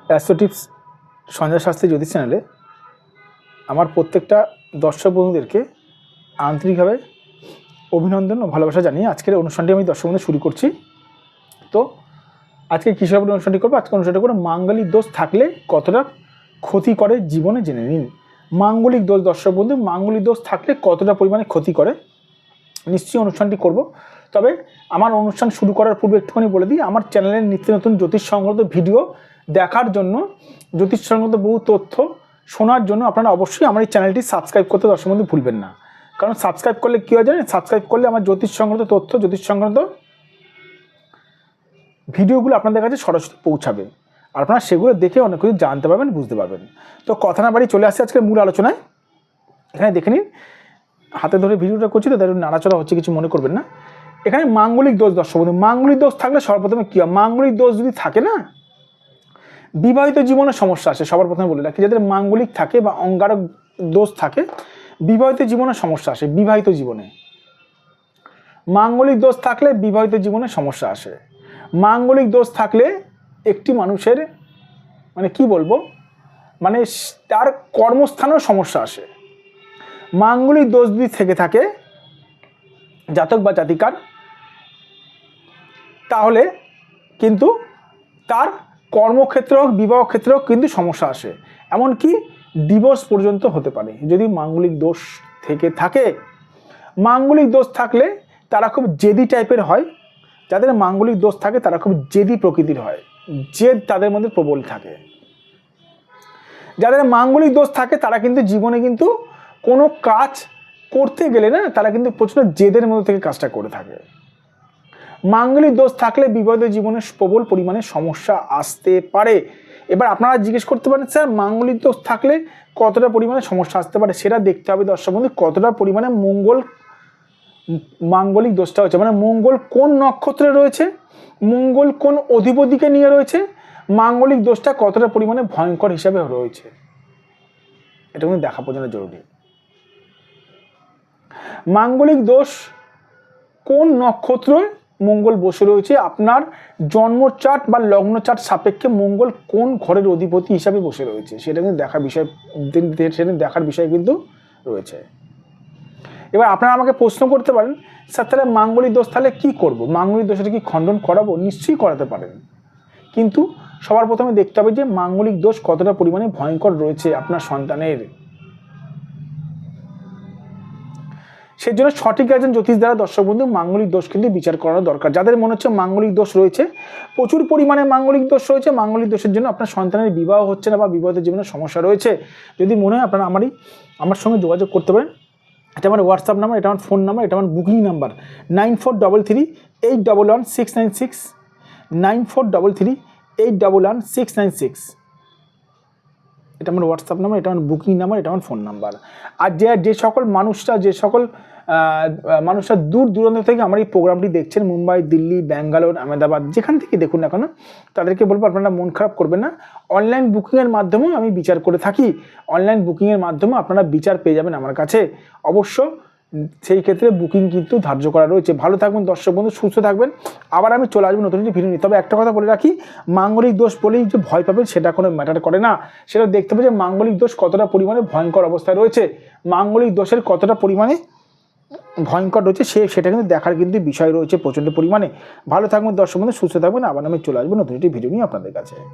Astro tips Sanjay Shastri জ্যোতিষ চ্যানেলে আমার প্রত্যেকটা দর্শক বন্ধুদেরকে আন্তরিকভাবে অভিনন্দন ও ভালোবাসা জানিয়ে আজকের অনুষ্ঠানটি আমি দর্শক বন্ধু শুরু করছি। তো আজকে কিসের উপর অনুষ্ঠানটি করবো? আজকে অনুষ্ঠানটি করে মাঙ্গলিক দোষ থাকলে কতটা ক্ষতি করে জীবনে জেনে নিন। মাঙ্গলিক দোষ, দর্শক বন্ধু, মাঙ্গলিক দোষ থাকলে কতটা পরিমাণে ক্ষতি করে নিশ্চয়ই অনুষ্ঠানটি করব। তবে আমার অনুষ্ঠান শুরু করার পূর্বে একটুখানি বলে দিই, আমার চ্যানেলের নিত্য নতুন জ্যোতিষ সংক্রান্ত ভিডিও দেখার জন্য, জ্যোতিষ সংক্রান্ত বহু তথ্য শোনার জন্য আপনারা অবশ্যই আমার এই চ্যানেলটি সাবস্ক্রাইব করতে দর্শক বন্ধু ভুলবেন না। কারণ সাবস্ক্রাইব করলে কী হয় জানেন? সাবস্ক্রাইব করলে আমার জ্যোতিষ সংক্রান্ত তথ্য, জ্যোতিষ সংক্রান্ত ভিডিওগুলো আপনাদের কাছে সরাসরি পৌঁছাবে। আর আপনারা সেগুলো দেখে অনেক কিছু জানতে পারবেন, বুঝতে পারবেন। তো কথা না বাড়ি চলে আসছে আজকের মূল আলোচনায়। এখানে দেখে নিন, হাতে ধরে ভিডিওটা করছি তো তাদের নাড়াচড়া হচ্ছে, কিছু মনে করবেন না। এখানে মাঙ্গলিক দোষ, দর্শক বন্ধু, মাঙ্গলিক দোষ থাকলে সর্বপ্রথমে কী হয়? মাঙ্গলিক দোষ যদি থাকে না, বিবাহিত জীবনে সমস্যা আসে। সবার প্রথমে বলে রাখি, যাদের মাঙ্গলিক থাকে বা অঙ্গারক দোষ থাকে, বিবাহিত জীবনে সমস্যা আসে। বিবাহিত জীবনে মাঙ্গলিক দোষ থাকলে বিবাহিত জীবনে সমস্যা আসে। মাঙ্গলিক দোষ থাকলে একটি মানুষের মানে কি বলবো, মানে তার কর্মস্থানেও সমস্যা আসে। মাঙ্গলিক দোষ যদি থেকে থাকে জাতক বা জাতিকার, তাহলে কিন্তু তার কর্মক্ষেত্র হোক, বিবাহ ক্ষেত্রে হোক কিন্তু সমস্যা আসে। এমনকি ডিভোর্স পর্যন্ত হতে পারে যদি মাঙ্গলিক দোষ থেকে থাকে। মাঙ্গলিক দোষ থাকলে তারা খুব জেদি টাইপের হয়। যাদের মাঙ্গলিক দোষ থাকে তারা খুব জেদি প্রকৃতির হয়, জেদ তাদের মধ্যে প্রবল থাকে। যাদের মাঙ্গলিক দোষ থাকে তারা কিন্তু জীবনে কিন্তু কোনো কাজ করতে গেলে না, তারা কিন্তু প্রচুর জেদের মধ্যে থেকে কাজটা করে থাকে। মাঙ্গলিক দোষ থাকলে বিবাহিত জীবনে প্রবল পরিমাণে সমস্যা আসতে পারে। এবার আপনারা জিজ্ঞেস করতে পারেন, স্যার মাঙ্গলিক দোষ থাকলে কতটা পরিমাণে সমস্যা আসতে পারে? সেটা দেখতে হবে দর্শক বন্ধু, কতটা পরিমাণে মাঙ্গলিক দোষটা হচ্ছে, মানে মঙ্গল কোন নক্ষত্রে রয়েছে, মঙ্গল কোন অধিপতিকে নিয়ে রয়েছে, মাঙ্গলিক দোষটা কতটা পরিমাণে ভয়ঙ্কর হিসাবে রয়েছে, এটা কিন্তু দেখা পর্যন্ত জরুরি। মাঙ্গলিক দোষ কোন নক্ষত্রে মঙ্গল বসে রয়েছে, আপনার জন্ম চার্ট বা লগ্ন চার্ট সাপেক্ষে মঙ্গল কোন ঘরের অধিপতি হিসাবে বসে রয়েছে, সেটা কিন্তু দেখার বিষয় কিন্তু রয়েছে। এবার আপনারা আমাকে প্রশ্ন করতে পারেন, স্যার তাহলে মাঙ্গলিক দোষ তাহলে কী করবো? মাঙ্গলিক দোষটা কি খণ্ডন করাবো? নিশ্চয়ই করাতে পারেন, কিন্তু সবার প্রথমে দেখতে হবে যে মাঙ্গলিক দোষ কতটা পরিমাণে ভয়ঙ্কর রয়েছে আপনার সন্তানের। সেই জন্য সঠিক একজন জ্যোতিষ দ্বারা দর্শক বন্ধু মাঙ্গলিক দোষ কিন্তু বিচার করানো দরকার। যাদের মনে হচ্ছে মাঙ্গলিক দোষ রয়েছে, প্রচুর পরিমাণে মাঙ্গলিক দোষ রয়েছে, মাঙ্গলিক দোষের জন্য আপনার সন্তানের বিবাহ হচ্ছে না বা বিবাহিত জীবনে সমস্যা রয়েছে, যদি মনে হয় আপনারা আমার সঙ্গে যোগাযোগ করতে পারেন। এটা আমার হোয়াটসঅ্যাপ নাম্বার, এটা আমার ফোন নাম্বার, এটা আমার বুকিং নাম্বার 9433811696, 9433811696। এটা আমার হোয়াটসঅ্যাপ নাম্বার, এটা আমার বুকিং নাম্বার, এটা আমার ফোন নাম্বার। আর যে সকল মানুষরা দূর দূরান্ত থেকে আমার এই প্রোগ্রামটি দেখছেন, মুম্বাই, দিল্লি, ব্যাঙ্গালোর, আহমেদাবাদ, যেখান থেকে দেখুন না কেন, তাদেরকে বলবো আপনারা মন খারাপ করবেন না। অনলাইন বুকিংয়ের মাধ্যমেও আমি বিচার করে থাকি। অনলাইন বুকিংয়ের মাধ্যমে আপনারা বিচার পেয়ে যাবেন আমার কাছে। অবশ্য সেই ক্ষেত্রে বুকিং কিন্তু ধার্য করা রয়েছে। ভালো থাকবেন দর্শক বন্ধু, সুস্থ থাকবেন। আবার আমি চলে আসবো নতুন একটি ভিডিও নিয়ে। তবে একটা কথা বলে রাখি, মাঙ্গলিক দোষ বলেই যে ভয় পাবেন সেটা কোনো ম্যাটার করে না। সেটা দেখতে হবে যে মাঙ্গলিক দোষ কতটা পরিমাণে ভয়ঙ্কর অবস্থায় রয়েছে, মাঙ্গলিক দোষের কতটা পরিমাণে ভয়ঙ্কর রয়েছে সেটা কিন্তু দেখার কিন্তু বিষয় রয়েছে প্রচণ্ড পরিমাণে। ভালো থাকবেন দর্শক বন্ধু, সুস্থ থাকবেন। আবার আমি চলে আসবো নতুন একটি ভিডিও নিয়ে আপনাদের কাছে।